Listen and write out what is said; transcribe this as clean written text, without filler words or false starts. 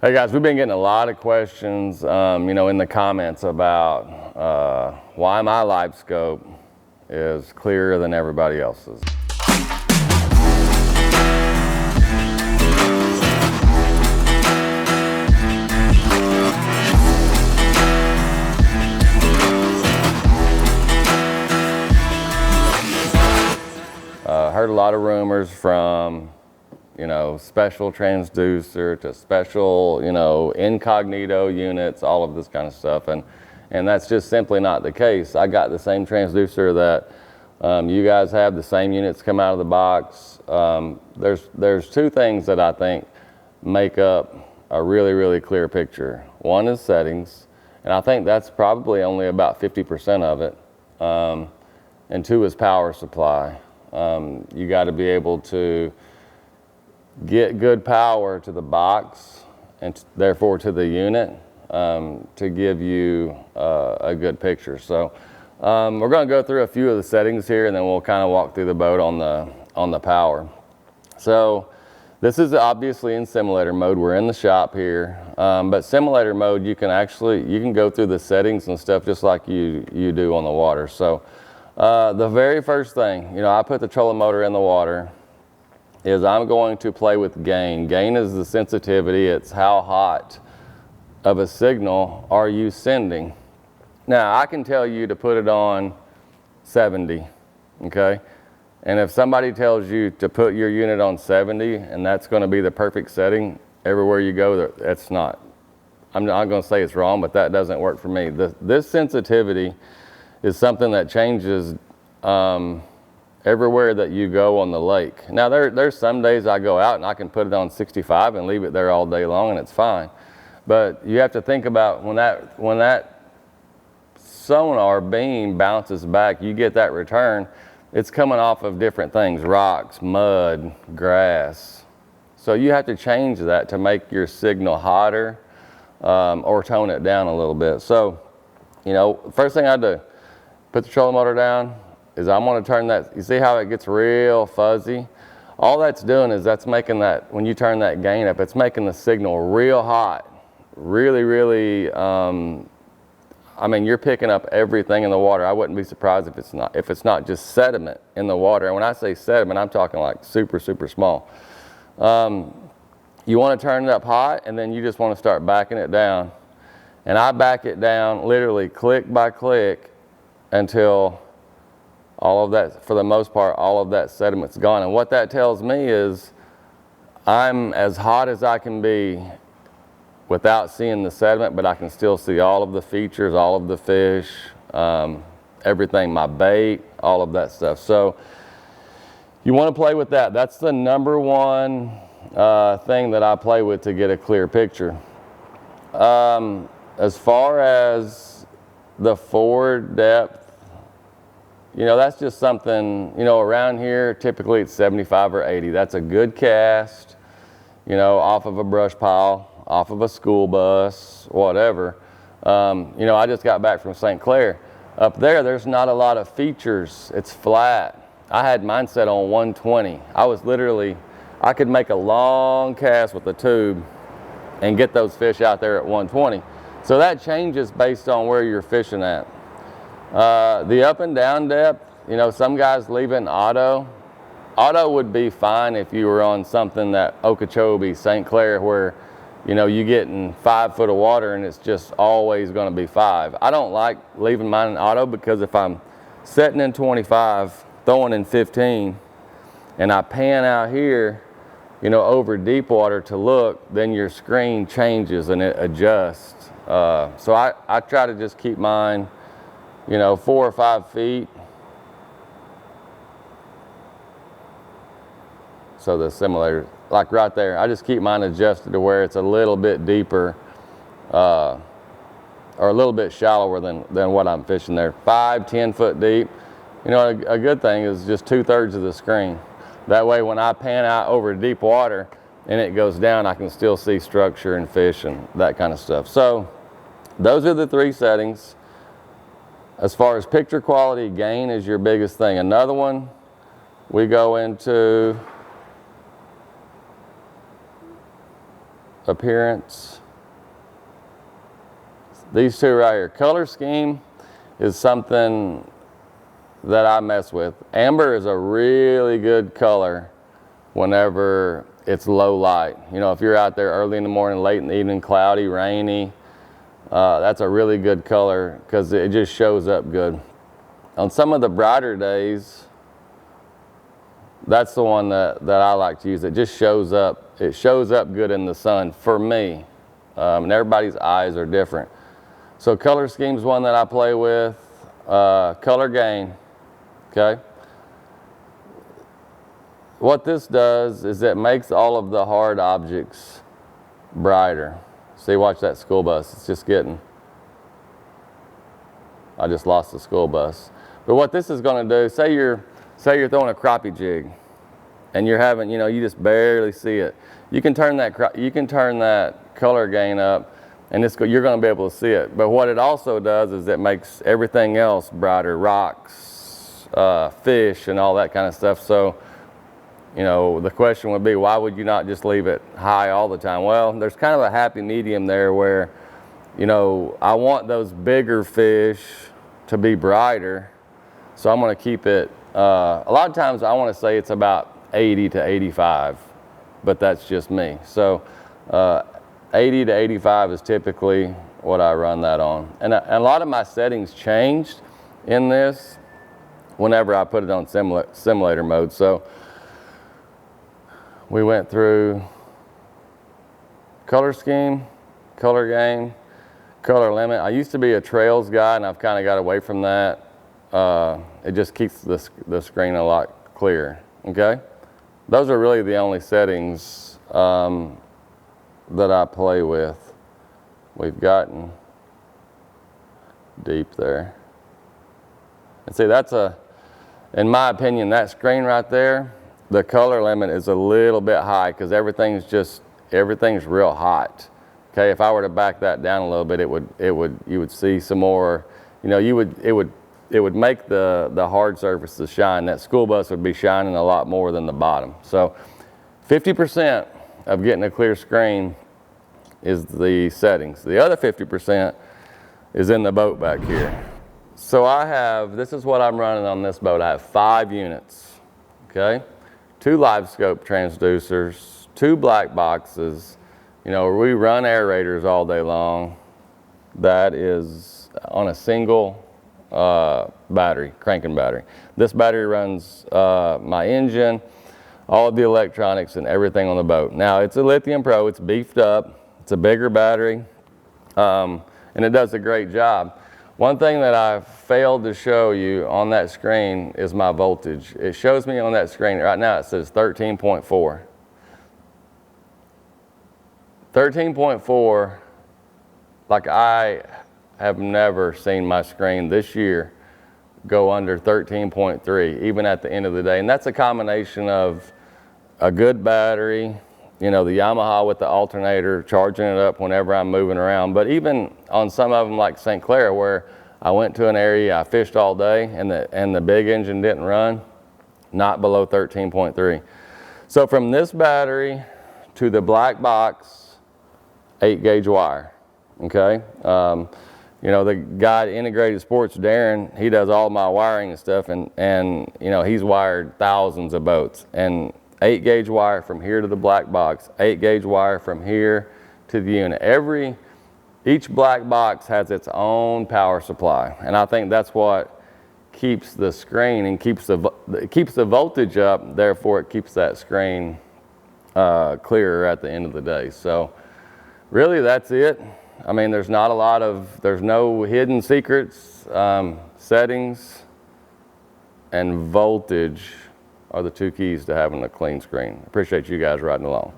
Hey guys, we've been getting a lot of questions, in the comments about why my Livescope is clearer than everybody else's. Heard a lot of rumors from special transducer to special, incognito units, all of this kind of stuff. And that's just simply not the case. I got the same transducer that you guys have, the same units come out of the box. There's two things that I think make up a really, really clear picture. One is settings, and I think that's probably only about 50% of it. And two is power supply. You got to be able to get good power to the box and therefore to the unit to give you a good picture. So we're going to go through a few of the settings here, and then we'll kind of walk through the boat on the power. So this is obviously in simulator mode. We're in the shop here, but simulator mode, you can go through the settings and stuff just like you do on the water. So the very first thing, I put the trolling motor in the water, is I'm going to play with gain. Gain is the sensitivity. It's how hot of a signal are you sending. Now, I can tell you to put it on 70, okay? And if somebody tells you to put your unit on 70 and that's going to be the perfect setting everywhere you go, that's not. I'm not going to say it's wrong, but that doesn't work for me. This sensitivity is something that changes everywhere that you go on the lake. Now there's some days I go out and I can put it on 65 and leave it there all day long and it's fine. But you have to think about when that sonar beam bounces back, you get that return, it's coming off of different things, rocks, mud, grass. So you have to change that to make your signal hotter or tone it down a little bit. So, first thing I do, put the trolling motor down, is I'm going to turn that, you see how it gets real fuzzy? All that's doing is that's making that, when you turn that gain up, it's making the signal real hot. Really, really, you're picking up everything in the water. I wouldn't be surprised if it's not just sediment in the water. And when I say sediment, I'm talking like super, super small. You want to turn it up hot, and then you just want to start backing it down. And I back it down literally click by click until all of that, for the most part, all of that sediment's gone. And what that tells me is I'm as hot as I can be without seeing the sediment, but I can still see all of the features, all of the fish, everything, my bait, all of that stuff. So you want to play with that. That's the number one thing that I play with to get a clear picture. As far as the forward depth, that's just something, around here, typically it's 75 or 80. That's a good cast, off of a brush pile, off of a school bus, whatever. I just got back from St. Clair. Up there's not a lot of features. It's flat. I had mine set on 120. I could make a long cast with a tube and get those fish out there at 120. So that changes based on where you're fishing at. The up and down depth, some guys leave it in auto. Auto would be fine if you were on something that Okeechobee, St. Clair, where, you get in 5 foot of water and it's just always going to be 5. I don't like leaving mine in auto because if I'm setting in 25, throwing in 15, and I pan out here, over deep water to look, then your screen changes and it adjusts. So I try to just keep mine 4 or 5 feet. So the simulator, like right there, I just keep mine adjusted to where it's a little bit deeper or a little bit shallower than what I'm fishing there. 5-10 foot deep. A good thing is just 2/3 of the screen. That way when I pan out over deep water and it goes down, I can still see structure and fish and that kind of stuff. So those are the 3 settings. As far as picture quality, gain is your biggest thing. Another one, we go into appearance. these two right here. Color scheme is something that I mess with. Amber is a really good color whenever it's low light. You know, if you're out there early in the morning, late in the evening, cloudy, rainy, that's a really good color because it just shows up good. On some of the brighter days, that's the one that I like to use. It just shows up. It shows up good in the sun for me. And everybody's eyes are different. So color scheme is one that I play with. Color gain, okay? What this does is it makes all of the hard objects brighter. See, watch that school bus. It's just getting, I just lost the school bus. But what this is going to do, say you're throwing a crappie jig and you're having, you know, you just barely see it. You can turn that color gain up and you're going to be able to see it. But what it also does is it makes everything else brighter, rocks, fish and all that kind of stuff. So, you know, the question would be, why would you not just leave it high all the time? Well, there's kind of a happy medium there where, you know, I want those bigger fish to be brighter. So I'm going to keep it, a lot of times I want to say it's about 80 to 85, but that's just me. So 80 to 85 is typically what I run that on. And a lot of my settings changed in this whenever I put it on simulator mode. So we went through color scheme, color gain, color limit. I used to be a trails guy and I've kind of got away from that. It just keeps the screen a lot clearer, okay? Those are really the only settings that I play with. We've gotten deep there. And see, in my opinion, that screen right there, the color limit is a little bit high because everything's real hot. Okay, if I were to back that down a little bit, you would see some more, you know, it would make the hard surfaces shine. That school bus would be shining a lot more than the bottom. So 50% of getting a clear screen is the settings. The other 50% is in the boat back here. So this is what I'm running on this boat. I have 5 units, okay? 2 Livescope transducers, 2 black boxes. You know, we run aerators all day long. That is on a single battery, cranking battery. This battery runs my engine, all of the electronics and everything on the boat. Now it's a Lithium Pro, it's beefed up, it's a bigger battery, and it does a great job. One thing that I failed to show you on that screen is my voltage. It shows me on that screen, right now it says 13.4. 13.4, like I have never seen my screen this year go under 13.3, even at the end of the day. And that's a combination of a good battery, you know, the Yamaha with the alternator, charging it up whenever I'm moving around. But even on some of them like St. Clair, where I went to an area, I fished all day and the big engine didn't run, not below 13.3. So from this battery to the black box, 8-gauge wire, okay? You know, the guy at Integrated Sports, Darren, he does all my wiring and stuff, and you know, he's wired thousands of boats. And 8-gauge wire from here to the black box, 8-gauge wire from here to the unit. Each black box has its own power supply, and I think that's what keeps the screen and keeps the voltage up. Therefore, it keeps that screen clearer at the end of the day. So, really, that's it. I mean, there's no hidden secrets. Settings and voltage are the 2 keys to having a clean screen. Appreciate you guys riding along.